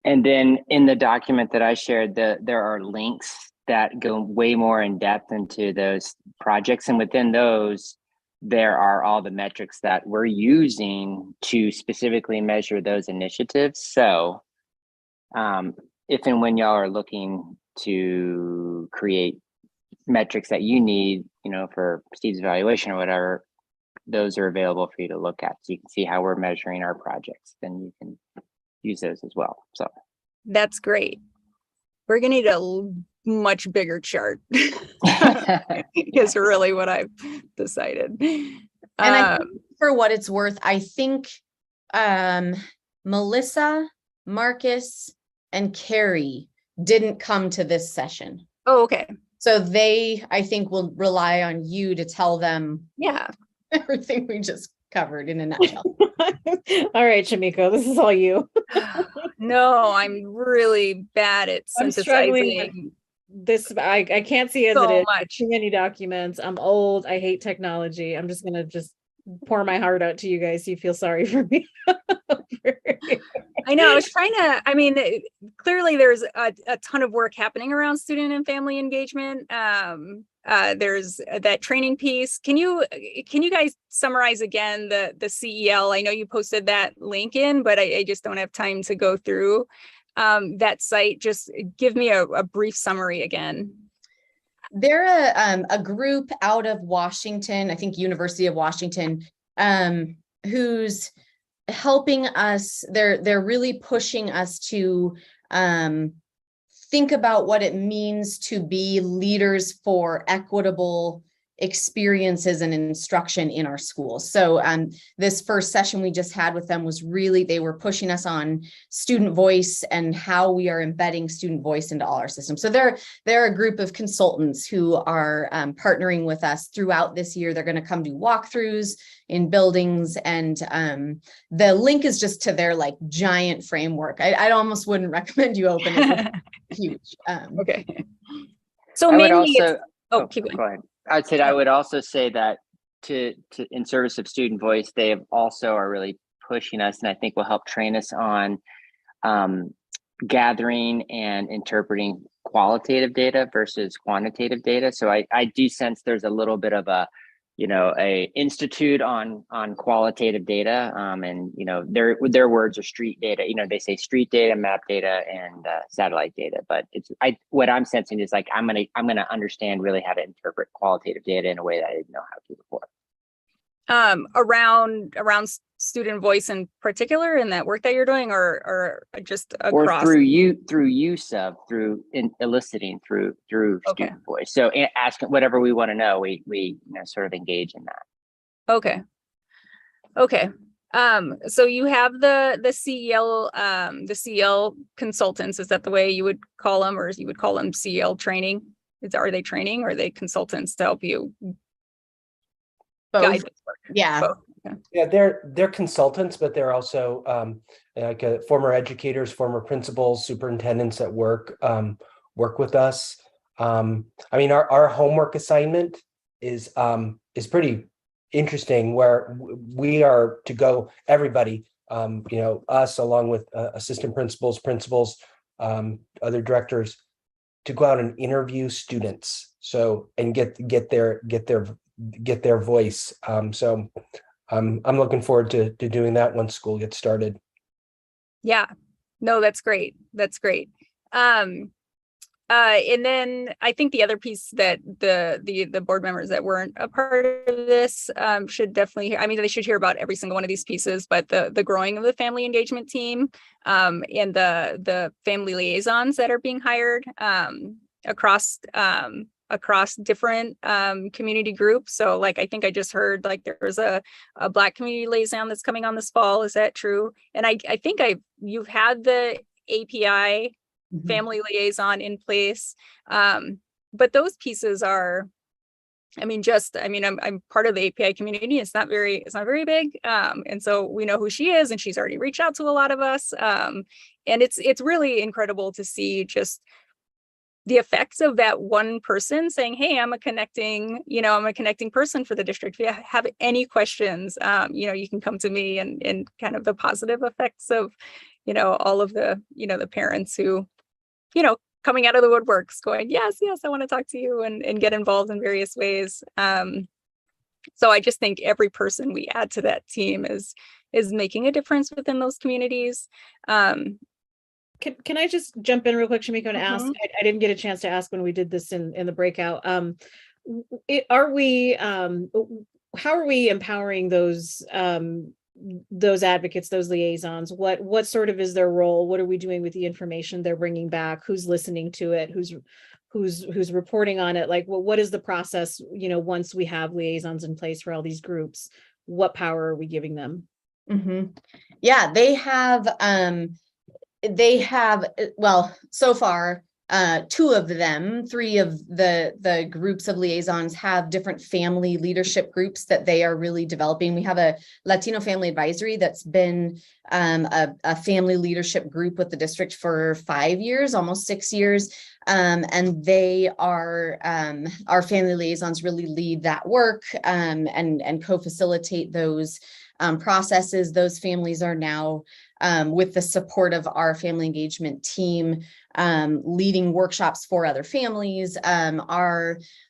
Speaker 2: And then in the document that I shared, there are links that go way more in depth into those projects. And within those, there are all the metrics that we're using to specifically measure those initiatives. So if and when y'all are looking to create metrics that you need, for Steve's evaluation or whatever, those are available for you to look at. So you can see how we're measuring our projects. Then you can use those as well. So
Speaker 9: that's great. We're gonna need a much bigger chart is really what I've decided.
Speaker 1: And I think for what it's worth, I think Melissa, Marcus, and Carrie didn't come to this session.
Speaker 9: Oh, okay.
Speaker 1: So I think, will rely on you to tell them everything we just covered in a nutshell.
Speaker 5: All right, Shamiko, this is all you.
Speaker 9: No, I'm really bad at synthesizing.
Speaker 5: This I can't see as
Speaker 9: so
Speaker 5: it is.
Speaker 9: Much.
Speaker 5: Too many documents. I'm old. I hate technology. I'm just gonna pour my heart out to you guys so you feel sorry for me.
Speaker 9: I know. I was trying to. I mean, clearly there's a ton of work happening around student and family engagement. There's that training piece. Can you guys summarize again the CEL? I know you posted that link in, but I just don't have time to go through that site. Just give me a brief summary again.
Speaker 1: They're a group out of Washington, I think University of Washington, who's helping us. They're really pushing us to think about what it means to be leaders for equitable experiences and instruction in our schools. So this first session we just had with them was really, they were pushing us on student voice and how we are embedding student voice into all our systems. So they're a group of consultants who are partnering with us throughout this year. They're going to come do walkthroughs in buildings, and the link is just to their giant framework. I almost wouldn't recommend you open it. It's huge.
Speaker 9: Okay. So
Speaker 2: I
Speaker 9: mainly
Speaker 2: would also,
Speaker 9: keep going.
Speaker 2: Go ahead. I would also say that to in service of student voice, they also are really pushing us, and I think will help train us on gathering and interpreting qualitative data versus quantitative data. So I do sense there's a little bit of a institute on qualitative data, and their words are street data. They say street data, map data, and satellite data. But what I'm sensing is I'm gonna understand really how to interpret qualitative data in a way that I didn't know how to before.
Speaker 9: Around student voice in particular in that work that you're doing, or just
Speaker 2: or
Speaker 9: across?
Speaker 2: through use of eliciting through
Speaker 9: Okay.
Speaker 2: student voice. So asking whatever we want to know, we sort of engage in that.
Speaker 9: Okay. Okay. So you have the CEL consultants. Is that the way you would call them, or you would call them CEL training? Are they training, or are they consultants to help you guide
Speaker 1: Both.
Speaker 9: this work?
Speaker 1: Yeah.
Speaker 9: Both. Okay.
Speaker 6: Yeah, they're consultants, but they're also like former educators, former principals, superintendents that work with us. I mean, our homework assignment is pretty interesting, where we are to go, everybody, us along with assistant principals, other directors, to go out and interview students, so and get their voice. So I'm looking forward to doing that once school gets started.
Speaker 9: Yeah, no, that's great. That's great. And then I think the other piece that the board members that weren't a part of this should definitely, I mean, they should hear about every single one of these pieces, but the growing of the family engagement team, and the family liaisons that are being hired across different community groups. So like, I think I just heard like there's a Black community liaison that's coming on this fall. Is that true? And I think you've had the API family liaison in place. But those pieces are, I'm part of the API community. It's not very big. And so we know who she is, and she's already reached out to a lot of us. And it's really incredible to see just the effects of that one person saying, hey, I'm a connecting person for the district. If you have any questions, you can come to me, and kind of the positive effects of, all of the, the parents who, coming out of the woodworks going, yes, I want to talk to you, and get involved in various ways. So I just think every person we add to that team is making a difference within those communities.
Speaker 5: Can I just jump in real quick, Shamiko, and ask? I didn't get a chance to ask when we did this in the breakout. How are we empowering those advocates, those liaisons? What sort of is their role? What are we doing with the information they're bringing back? Who's listening to it? Who's reporting on it? Like, what is the process? Once we have liaisons in place for all these groups, what power are we giving them?
Speaker 1: Yeah, they have, well, so far, three of the groups of liaisons have different family leadership groups that they are really developing. We have a Latino family advisory that's been a family leadership group with the district for 5 years, almost 6 years. And they are, our family liaisons really lead that work and co-facilitate those processes. Those families are now, with the support of our family engagement team, leading workshops for other families.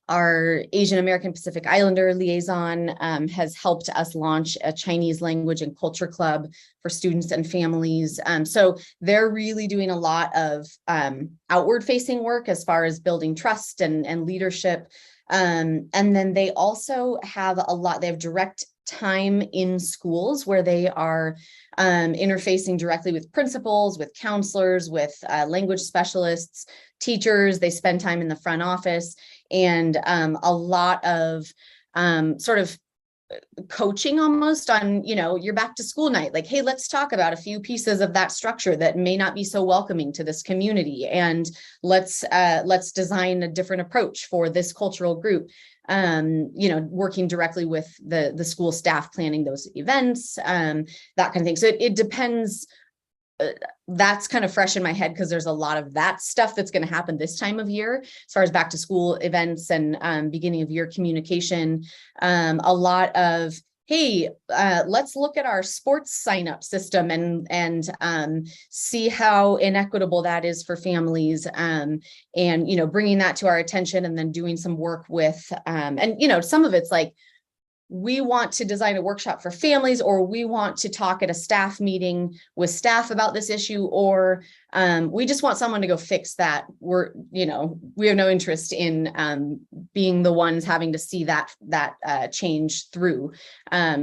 Speaker 1: Our Asian American Pacific Islander liaison has helped us launch a Chinese language and culture club for students and families. So they're really doing a lot of outward facing work as far as building trust and leadership. And then they also have they have direct time in schools where they are interfacing directly with principals, with counselors, with language specialists, teachers. They spend time in the front office, and a lot of sort of coaching almost on, your back to school night, like, hey, let's talk about a few pieces of that structure that may not be so welcoming to this community, and let's design a different approach for this cultural group. Working directly with the school staff, planning those events, that kind of thing. So it depends. That's kind of fresh in my head because there's a lot of that stuff that's going to happen this time of year, as far as back to school events and beginning of year communication. A lot of, hey, let's look at our sports sign-up system and see how inequitable that is for families, and bringing that to our attention, and then doing some work with, and some of it's like, we want to design a workshop for families, or we want to talk at a staff meeting with staff about this issue, or we just want someone to go fix that. We have no interest in being the ones having to see that change through.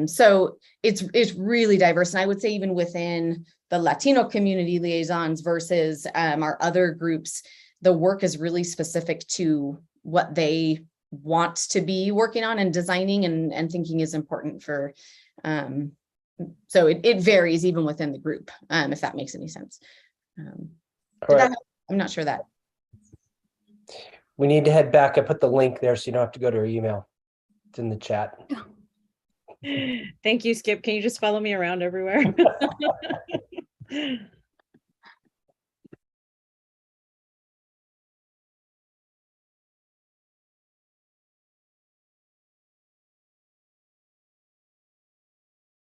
Speaker 1: So it's really diverse. And I would say even within the Latino community liaisons versus our other groups, the work is really specific to what they want to be working on and designing and thinking is important for. So it varies even within the group, if that makes any sense. I'm not sure that.
Speaker 6: We need to head back. I put the link there so you don't have to go to your email. It's in the chat.
Speaker 5: Thank you, Skip. Can you just follow me around everywhere?